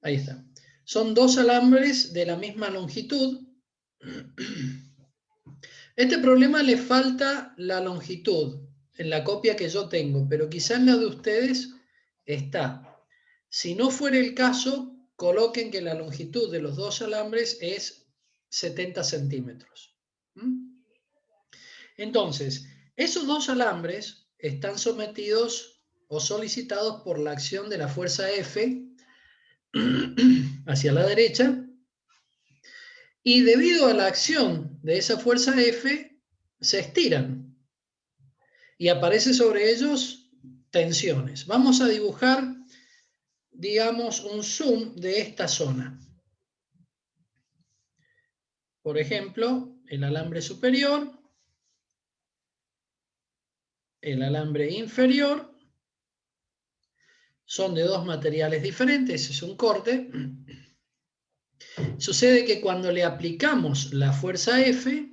Ahí está. Son dos alambres de la misma longitud. Este problema le falta la longitud en la copia que yo tengo, pero quizá en la de ustedes está. Si no fuera el caso, coloquen que la longitud de los dos alambres es 70 centímetros. Entonces, esos dos alambres están sometidos o solicitados por la acción de la fuerza F hacia la derecha, y debido a la acción de esa fuerza F, se estiran y aparece sobre ellos tensiones. Vamos a dibujar, digamos, un zoom de esta zona. Por ejemplo, el alambre superior, el alambre inferior, son de dos materiales diferentes, es un corte. Sucede que cuando le aplicamos la fuerza F,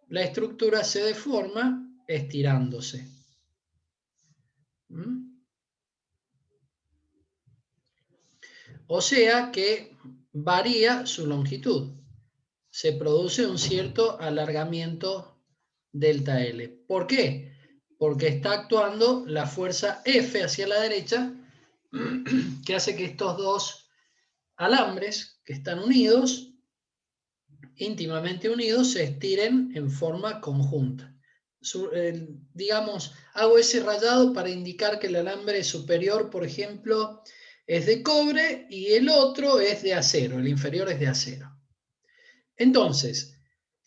la estructura se deforma estirándose. O sea que varía su longitud. Se produce un cierto alargamiento delta L. ¿Por qué? Porque está actuando la fuerza F hacia la derecha, que hace que estos dos alambres que están unidos, íntimamente unidos, se estiren en forma conjunta. Digamos, hago ese rayado para indicar que el alambre superior, por ejemplo, es de cobre y el otro es de acero, el inferior es de acero. Entonces,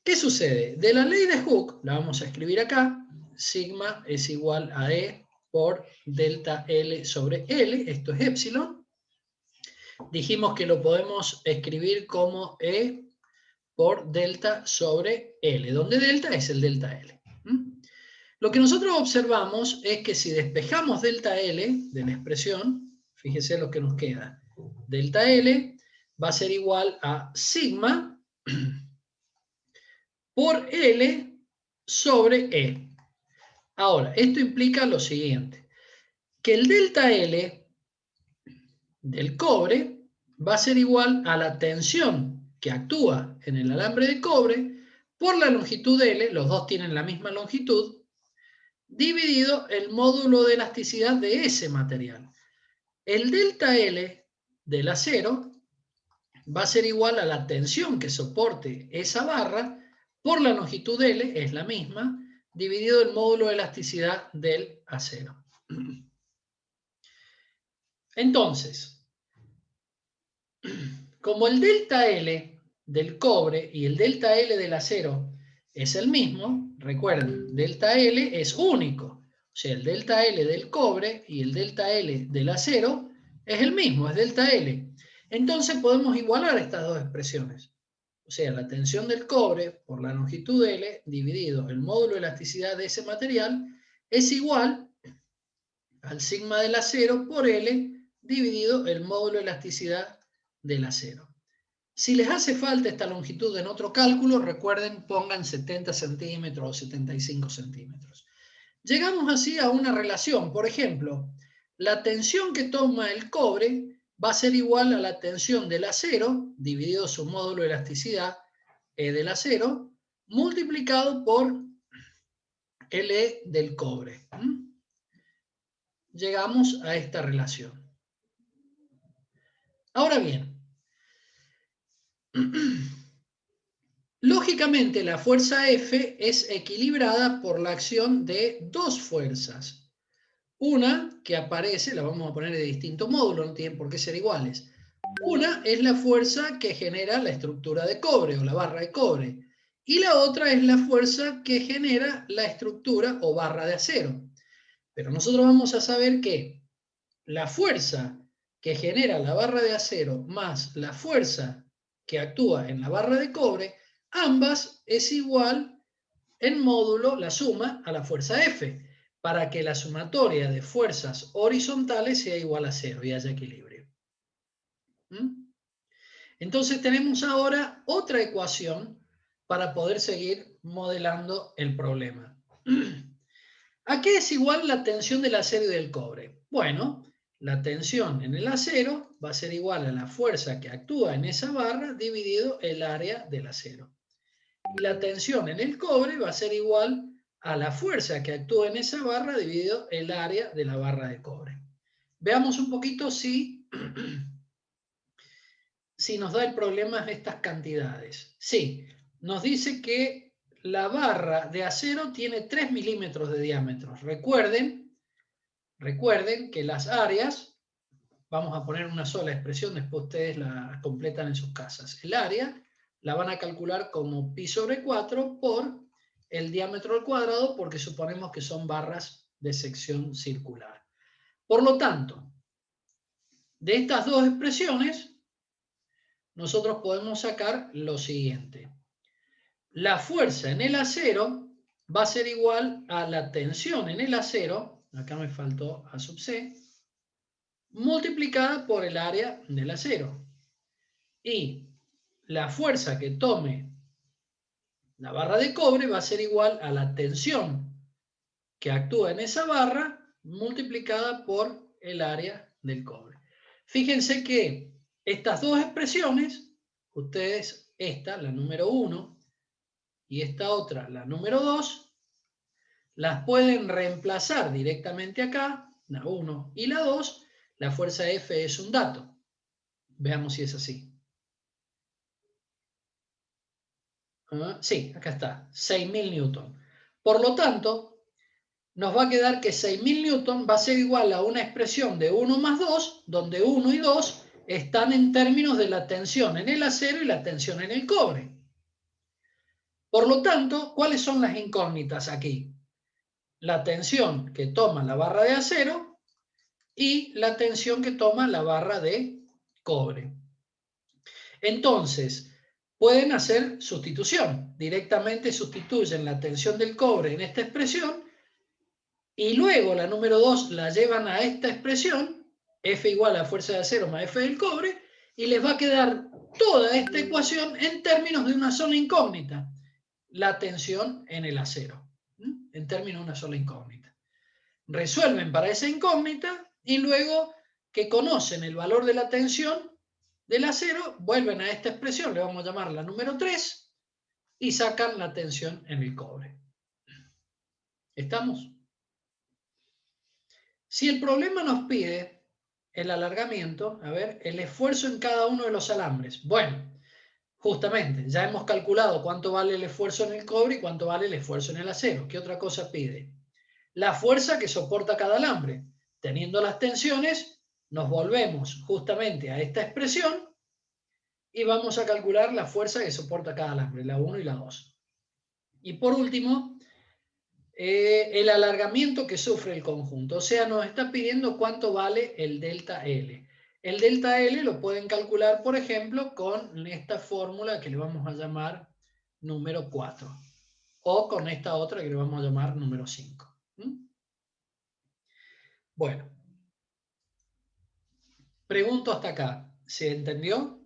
¿qué sucede? De la ley de Hooke, la vamos a escribir acá, sigma es igual a E por delta L sobre L, esto es epsilon. Dijimos que lo podemos escribir como E por delta sobre L, donde delta es el delta L. Lo que nosotros observamos es que si despejamos delta L de la expresión, fíjese lo que nos queda. Delta L va a ser igual a sigma por L sobre E. Ahora, esto implica lo siguiente, que el delta L del cobre va a ser igual a la tensión que actúa en el alambre de cobre por la longitud L, los dos tienen la misma longitud, dividido el módulo de elasticidad de ese material. El delta L del acero va a ser igual a la tensión que soporte esa barra por la longitud L, es la misma, dividido el módulo de elasticidad del acero. Entonces, como el delta L del cobre y el delta L del acero es el mismo, recuerden, delta L es único. O sea, el delta L del cobre y el delta L del acero es el mismo, es delta L. Entonces podemos igualar estas dos expresiones. O sea, la tensión del cobre por la longitud L dividido el módulo de elasticidad de ese material es igual al sigma del acero por L dividido el módulo de elasticidad del acero. Si les hace falta esta longitud en otro cálculo, recuerden, pongan 70 centímetros o 75 centímetros. Llegamos así a una relación. Por ejemplo, la tensión que toma el cobre va a ser igual a la tensión del acero, dividido su módulo de elasticidad del acero, multiplicado por el E del cobre. Llegamos a esta relación. Ahora bien, lógicamente la fuerza F es equilibrada por la acción de dos fuerzas. Una que aparece, la vamos a poner de distinto módulo, no tienen por qué ser iguales. Una es la fuerza que genera la estructura de cobre o la barra de cobre. Y la otra es la fuerza que genera la estructura o barra de acero. Pero nosotros vamos a saber que la fuerza que genera la barra de acero más la fuerza que actúa en la barra de cobre, ambas es igual en módulo, la suma, a la fuerza F, para que la sumatoria de fuerzas horizontales sea igual a 0 y haya equilibrio. Entonces tenemos ahora otra ecuación para poder seguir modelando el problema. ¿A qué es igual la tensión del acero y del cobre? Bueno, la tensión en el acero va a ser igual a la fuerza que actúa en esa barra dividido el área del acero. Y la tensión en el cobre va a ser igual a la fuerza que actúa en esa barra dividido el área de la barra de cobre. Veamos un poquito si nos da el problema estas cantidades. Sí, nos dice que la barra de acero tiene 3 milímetros de diámetro. Recuerden que las áreas, vamos a poner una sola expresión, después ustedes la completan en sus casas. El área la van a calcular como pi sobre 4 por el diámetro al cuadrado, porque suponemos que son barras de sección circular. Por lo tanto, de estas dos expresiones, nosotros podemos sacar lo siguiente. La fuerza en el acero va a ser igual a la tensión en el acero, acá me faltó A sub C, multiplicada por el área del acero. Y la fuerza que tome la barra de cobre va a ser igual a la tensión que actúa en esa barra multiplicada por el área del cobre. Fíjense que estas dos expresiones, ustedes, esta, la número 1, y esta otra, la número 2, las pueden reemplazar directamente acá, la 1 y la 2. La fuerza F es un dato. Veamos si es así. Sí, acá está, 6.000 newton. Por lo tanto, nos va a quedar que 6.000 newton va a ser igual a una expresión de 1 más 2, donde 1 y 2 están en términos de la tensión en el acero y la tensión en el cobre. Por lo tanto, ¿cuáles son las incógnitas aquí? La tensión que toma la barra de acero y la tensión que toma la barra de cobre. Entonces, pueden hacer sustitución. Directamente sustituyen la tensión del cobre en esta expresión y luego la número 2 la llevan a esta expresión, F igual a fuerza de acero más F del cobre, y les va a quedar toda esta ecuación en términos de una sola incógnita, la tensión en el acero, en términos de una sola incógnita. Resuelven para esa incógnita y luego que conocen el valor de la tensión del acero, vuelven a esta expresión, le vamos a llamar la número 3, y sacan la tensión en el cobre. ¿Estamos? Si el problema nos pide el alargamiento, a ver, el esfuerzo en cada uno de los alambres. Bueno, justamente, ya hemos calculado cuánto vale el esfuerzo en el cobre y cuánto vale el esfuerzo en el acero. ¿Qué otra cosa pide? La fuerza que soporta cada alambre. Teniendo las tensiones, nos volvemos justamente a esta expresión y vamos a calcular la fuerza que soporta cada alambre, la 1 y la 2. Y por último, el alargamiento que sufre el conjunto. O sea, nos está pidiendo cuánto vale el delta L. El delta L lo pueden calcular, por ejemplo, con esta fórmula que le vamos a llamar número 4. O con esta otra que le vamos a llamar número 5. Bueno. Pregunto hasta acá. ¿Se entendió?